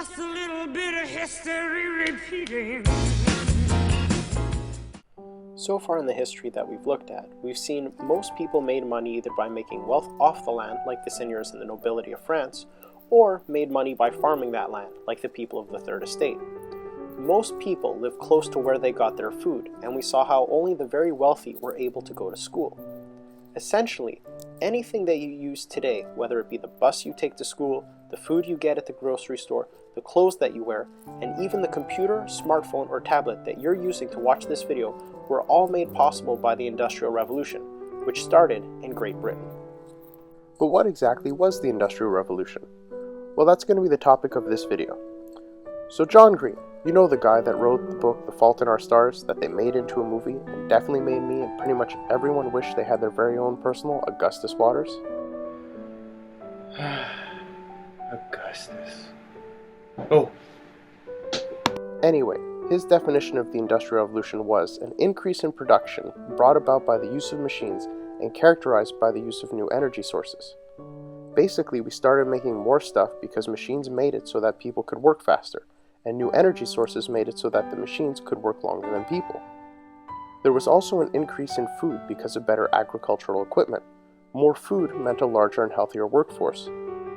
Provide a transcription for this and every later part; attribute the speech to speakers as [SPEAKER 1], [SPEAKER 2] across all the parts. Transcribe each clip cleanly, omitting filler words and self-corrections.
[SPEAKER 1] just a little bit of history repeating.
[SPEAKER 2] So far in the history that we've looked at, we've seen most people made money either by making wealth off the land, like the seigneurs and the nobility of France, or made money by farming that land, like the people of the Third Estate. Most people live close to where they got their food, and we saw how only the very wealthy were able to go to school. Essentially, anything that you use today, whether it be the bus you take to school, the food you get at the grocery store, the clothes that you wear, and even the computer, smartphone, or tablet that you're using to watch this video, were all made possible by the Industrial Revolution, which started in Great Britain. But what exactly was the Industrial Revolution? Well, that's going to be the topic of this video. So John Green, you know the guy that wrote the book The Fault in Our Stars that they made into a movie and definitely made me and pretty much everyone wish they had their very own personal Augustus Waters?
[SPEAKER 3] Augustus. Oh.
[SPEAKER 2] Anyway, his definition of the Industrial Revolution was an increase in production brought about by the use of machines and characterized by the use of new energy sources. Basically, we started making more stuff because machines made it so that people could work faster, and new energy sources made it so that the machines could work longer than people. There was also an increase in food because of better agricultural equipment. More food meant a larger and healthier workforce.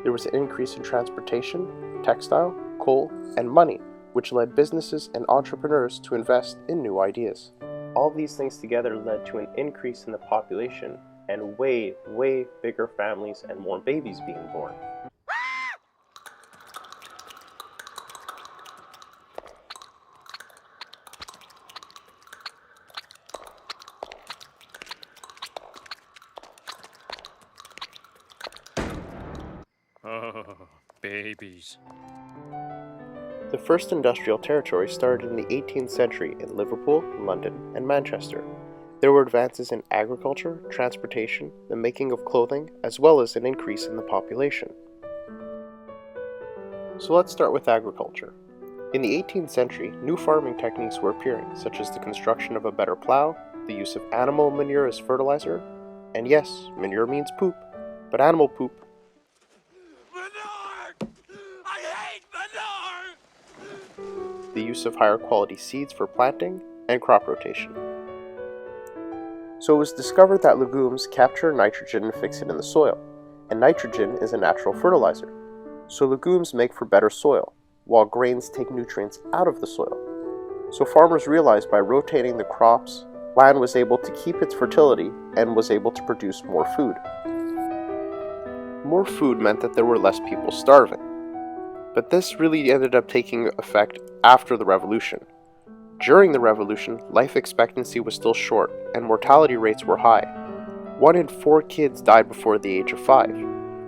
[SPEAKER 2] There was an increase in transportation, textile, coal, and money, which led businesses and entrepreneurs to invest in new ideas. All these things together led to an increase in the population and way, way bigger families and more babies being born.
[SPEAKER 4] Oh, babies.
[SPEAKER 2] The first industrial territory started in the 18th century in Liverpool, London, and Manchester. There were advances in agriculture, transportation, the making of clothing, as well as an increase in the population. So let's start with agriculture. In the 18th century, new farming techniques were appearing, such as the construction of a better plow, the use of animal manure as fertilizer, and yes, manure means poop, but animal poop. The use of higher quality seeds for planting, and crop rotation. So it was discovered that legumes capture nitrogen and fix it in the soil, and nitrogen is a natural fertilizer. So legumes make for better soil, while grains take nutrients out of the soil. So farmers realized by rotating the crops, land was able to keep its fertility and was able to produce more food. More food meant that there were less people starving. But this really ended up taking effect after the Revolution. During the Revolution, life expectancy was still short, and mortality rates were high. 1 in 4 kids died before the age of 5.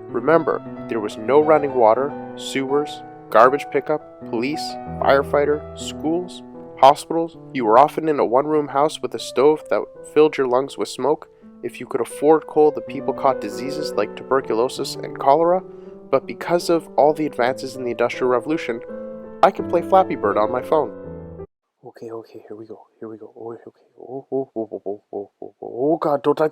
[SPEAKER 2] Remember, there was no running water, sewers, garbage pickup, police, firefighter, schools, hospitals. You were often in a one-room house with a stove that filled your lungs with smoke. If you could afford coal, the people caught diseases like tuberculosis and cholera. But because of all the advances in the Industrial Revolution, I can play Flappy Bird on my phone. Okay, here we go. Oh God, don't die.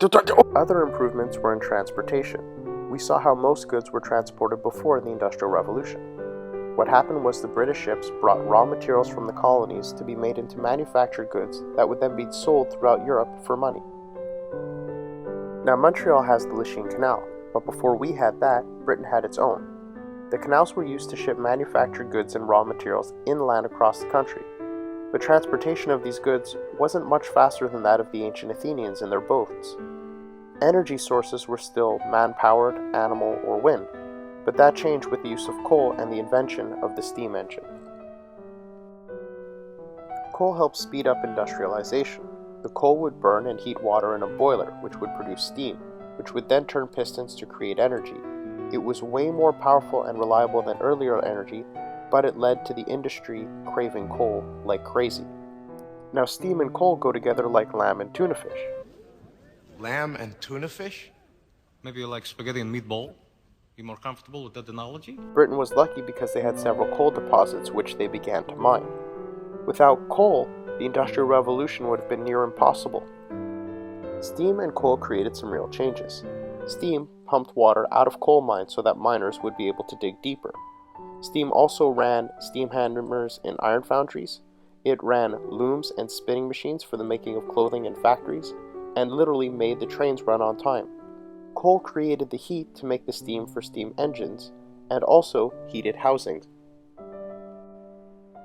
[SPEAKER 2] Other improvements were in transportation. We saw how most goods were transported before the Industrial Revolution. What happened was the British ships brought raw materials from the colonies to be made into manufactured goods that would then be sold throughout Europe for money. Now Montreal has the Lachine Canal, but before we had that, Britain had its own. The canals were used to ship manufactured goods and raw materials inland across the country. But transportation of these goods wasn't much faster than that of the ancient Athenians in their boats. Energy sources were still man-powered, animal, or wind, but that changed with the use of coal and the invention of the steam engine. Coal helped speed up industrialization. The coal would burn and heat water in a boiler, which would produce steam, which would then turn pistons to create energy. It was way more powerful and reliable than earlier energy, but it led to the industry craving coal like crazy. Now steam and coal go together like lamb and tuna fish.
[SPEAKER 3] Lamb and tuna fish?
[SPEAKER 5] Maybe you like spaghetti and meatball? Be more comfortable with that analogy?
[SPEAKER 2] Britain was lucky because they had several coal deposits which they began to mine. Without coal, the Industrial Revolution would have been near impossible. Steam and coal created some real changes. Steam pumped water out of coal mines so that miners would be able to dig deeper. Steam also ran steam hammers in iron foundries. It ran looms and spinning machines for the making of clothing in factories, and literally made the trains run on time. Coal created the heat to make the steam for steam engines, and also heated housings.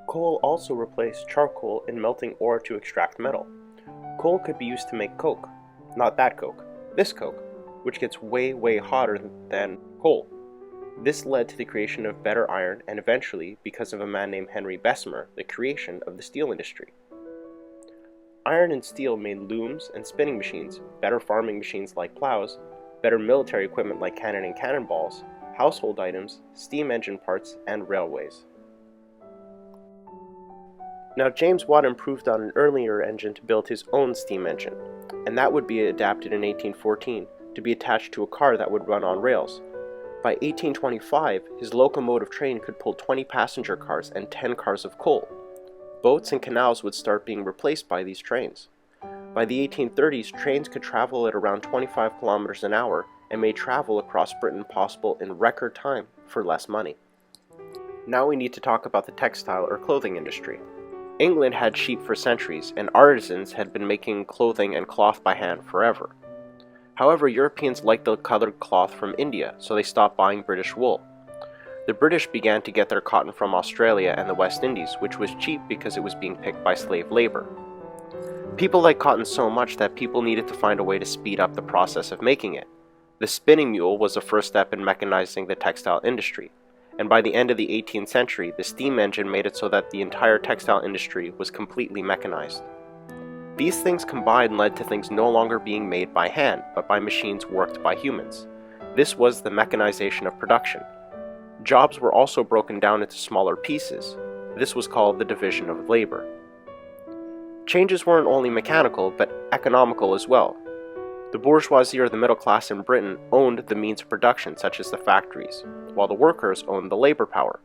[SPEAKER 2] Coal also replaced charcoal in melting ore to extract metal. Coal could be used to make coke. Not that coke, this coke, which gets way hotter than coal. This led to the creation of better iron and eventually, because of a man named Henry Bessemer, the creation of the steel industry. Iron and steel made looms and spinning machines, better farming machines like plows, better military equipment like cannon and cannonballs, household items, steam engine parts, and railways. Now, James Watt improved on an earlier engine to build his own steam engine, and that would be adapted in 1814 to be attached to a car that would run on rails. By 1825, his locomotive train could pull 20 passenger cars and 10 cars of coal. Boats and canals would start being replaced by these trains. By the 1830s, trains could travel at around 25 kilometers an hour and made travel across Britain possible in record time for less money. Now we need to talk about the textile or clothing industry. England had sheep for centuries, and artisans had been making clothing and cloth by hand forever. However, Europeans liked the colored cloth from India, so they stopped buying British wool. The British began to get their cotton from Australia and the West Indies, which was cheap because it was being picked by slave labor. People liked cotton so much that people needed to find a way to speed up the process of making it. The spinning mule was the first step in mechanizing the textile industry, and by the end of the 18th century, the steam engine made it so that the entire textile industry was completely mechanized. These things combined led to things no longer being made by hand, but by machines worked by humans. This was the mechanization of production. Jobs were also broken down into smaller pieces. This was called the division of labor. Changes weren't only mechanical, but economical as well. The bourgeoisie or the middle class in Britain owned the means of production, such as the factories, while the workers owned the labor power.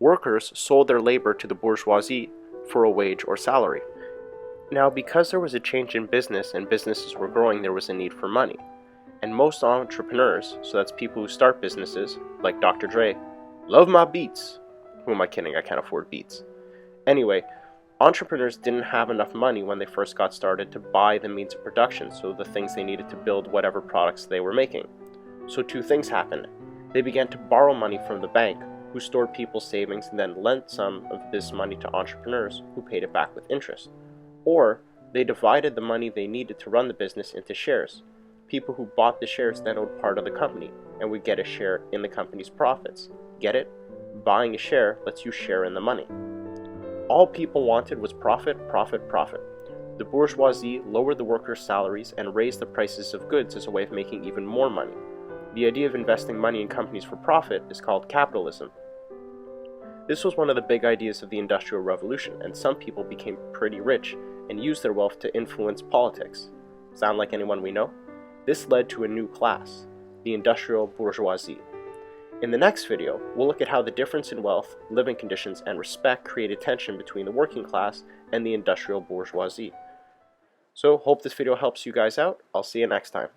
[SPEAKER 2] Workers sold their labor to the bourgeoisie for a wage or salary. Now, because there was a change in business and businesses were growing, there was a need for money. And most entrepreneurs, so that's people who start businesses, like Dr. Dre, love my beats. Who am I kidding? I can't afford beats. Anyway, entrepreneurs didn't have enough money when they first got started to buy the means of production, so the things they needed to build whatever products they were making. So two things happened. They began to borrow money from the bank, who stored people's savings and then lent some of this money to entrepreneurs who paid it back with interest. Or they divided the money they needed to run the business into shares. People who bought the shares then owed part of the company and would get a share in the company's profits. Get it? Buying a share lets you share in the money. All people wanted was profit, profit, profit. The bourgeoisie lowered the workers' salaries and raised the prices of goods as a way of making even more money. The idea of investing money in companies for profit is called capitalism. This was one of the big ideas of the Industrial Revolution, and some people became pretty rich and used their wealth to influence politics. Sound like anyone we know? This led to a new class, the industrial bourgeoisie. In the next video, we'll look at how the difference in wealth, living conditions, and respect created tension between the working class and the industrial bourgeoisie. So, hope this video helps you guys out. I'll see you next time.